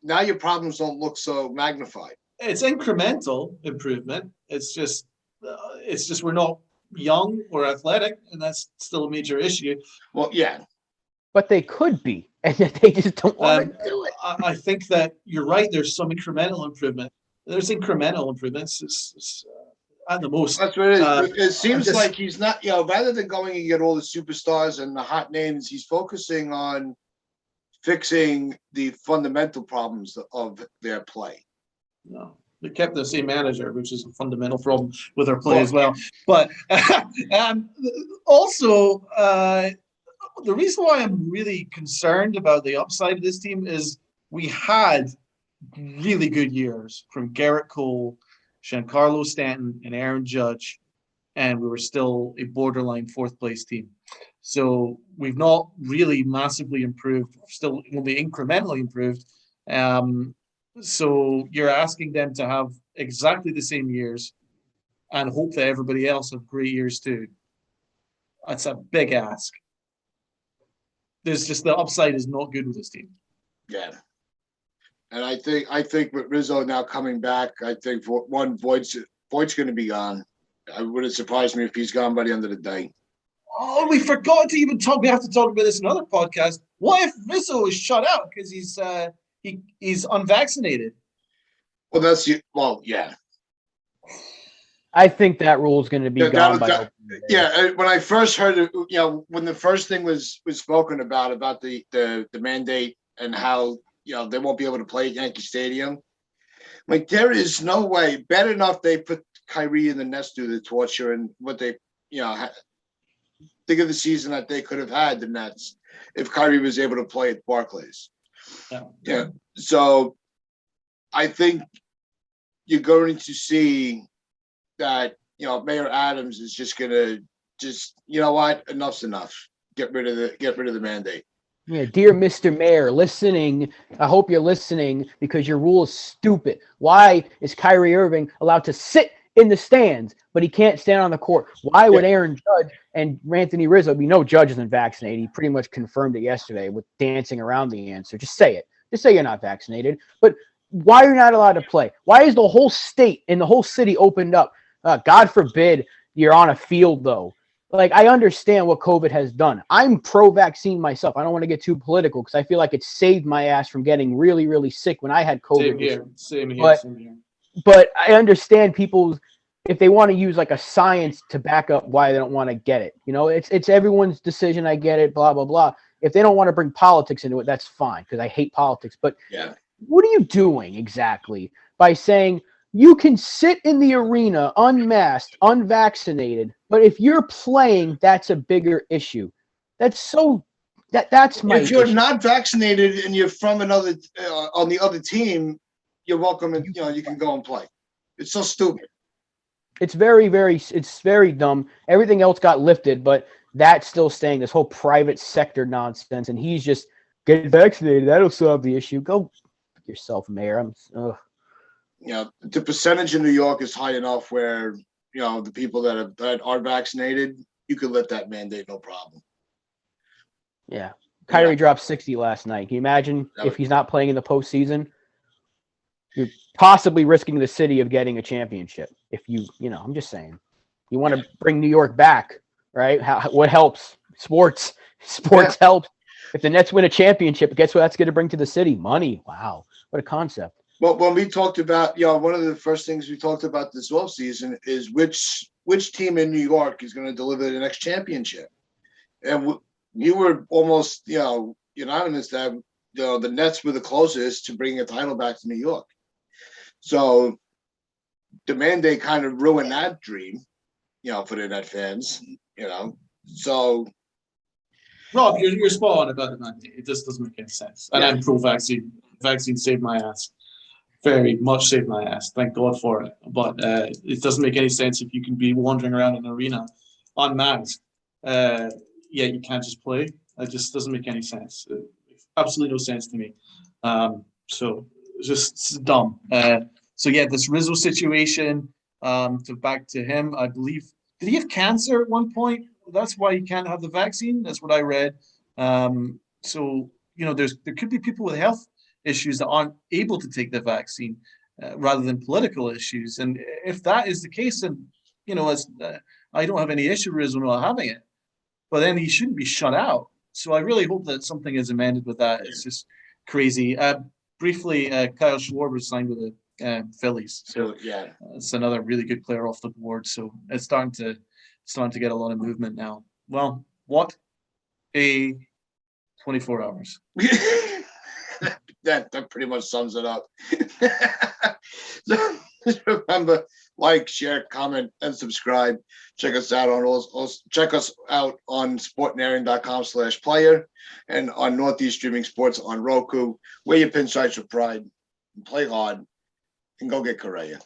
Speaker 1: now your problems don't look so magnified.
Speaker 2: It's incremental improvement. It's just we're not young or athletic, and that's still a major issue.
Speaker 1: Well, yeah,
Speaker 3: but they could be, and they just don't want to do it.
Speaker 2: I think that you're right. There's some incremental improvement. There's incremental improvements. At the most,
Speaker 1: that's what it is. It seems like he's not. Rather than going and get all the superstars and the hot names, he's focusing on fixing the fundamental problems of their play.
Speaker 2: No, they kept the same manager, which is a fundamental problem with our play as well. But also, the reason why I'm really concerned about the upside of this team is we had really good years from Garrett Cole, Giancarlo Stanton, and Aaron Judge, and we were still a borderline fourth place team. So we've not really massively improved, still only incrementally improved. So you're asking them to have exactly the same years and hope that everybody else have great years too. That's a big ask. There's just the upside is not good with this team.
Speaker 1: Yeah. And I think with Rizzo now coming back, I think Voigt's going to be gone. I wouldn't surprise me if he's gone by the end of the day.
Speaker 2: Oh, we forgot to even talk. We have to talk about this in another podcast. What if Rizzo is shut out because he's unvaccinated?
Speaker 1: Well, yeah.
Speaker 3: I think that rule is going to be gone by.
Speaker 1: When I first heard it, when the first thing was spoken about the mandate and how they won't be able to play at Yankee Stadium, like there is no way. Bad enough they put Kyrie in the nest through the torture and what they think of the season that they could have had the Nets if Kyrie was able to play at Barclays. Yeah. So I think you're going to see that, Mayor Adams is just going to enough's enough. Get rid of the mandate.
Speaker 3: Yeah, dear Mr. Mayor, listening, I hope you're listening because your rule is stupid. Why is Kyrie Irving allowed to sit in the stands, but he can't stand on the court? Why would Aaron Judge and Anthony Rizzo be? No, Judge isn't vaccinated. He pretty much confirmed it yesterday with dancing around the answer. Just say it. Just say you're not vaccinated. But why are you not allowed to play? Why is the whole state and the whole city opened up? God forbid you're on a field, though. Like, I understand what COVID has done. I'm pro-vaccine myself. I don't want to get too political because I feel like it saved my ass from getting really, really sick when I had COVID.
Speaker 2: Same here.
Speaker 3: But I understand people, if they want to use like a science to back up why they don't want to get it. It's everyone's decision. I get it, blah, blah, blah. If they don't want to bring politics into it, that's fine because I hate politics. But what are you doing exactly by saying you can sit in the arena unmasked, unvaccinated, but if you're playing, that's a bigger issue. That's my
Speaker 1: If you're
Speaker 3: issue.
Speaker 1: not vaccinated and you're from another on the other team, you're welcome and you can go and play. It's so stupid.
Speaker 3: It's very dumb. Everything else got lifted, but that's still staying, this whole private sector nonsense, and he's just get vaccinated. That'll solve the issue. Go yourself, Mayor.
Speaker 1: The percentage in New York is high enough where the people that are vaccinated, you could lift that mandate, no problem.
Speaker 3: Yeah, Kyrie dropped 60 last night. Can you imagine if he's not playing in the postseason? You're possibly risking the city of getting a championship. If I'm just saying, you want to bring New York back, right? What helps? Sports helps. If the Nets win a championship, guess what that's going to bring to the city? Money. Wow, what a concept.
Speaker 1: Well, when we talked about, one of the first things we talked about this offseason is which team in New York is going to deliver the next championship. And you were almost, unanimous that, the Nets were the closest to bringing a title back to New York. So the mandate kind of ruined that dream, for the Net fans, So
Speaker 2: Rob, you're spot on about the mandate. It just doesn't make any sense. And I'm pro-vaccine. Vaccine saved my ass. Very much saved my ass. Thank God for it. But it doesn't make any sense if you can be wandering around an arena unmasked. Yet you can't just play. It just doesn't make any sense. Absolutely no sense to me. So it's dumb. So yeah, this Rizzo situation. To back to him, I believe. Did he have cancer at one point? That's why he can't have the vaccine. That's what I read. So there could be people with health issues that aren't able to take the vaccine rather than political issues. And if that is the case, then I don't have any issue with Rizzo not having it, but then he shouldn't be shut out. So I really hope that something is amended with that. It's just crazy. Briefly, Kyle Schwarber signed with the Phillies. So
Speaker 1: yeah,
Speaker 2: it's another really good player off the board. So it's starting to get a lot of movement now. Well, what a 24 hours.
Speaker 1: that pretty much sums it up. So just remember, like, share, comment, and subscribe. Check us out on sportnarian.com/player and on Northeast Streaming Sports on Roku. Wear your pinstripes with pride and play hard and go get Correa.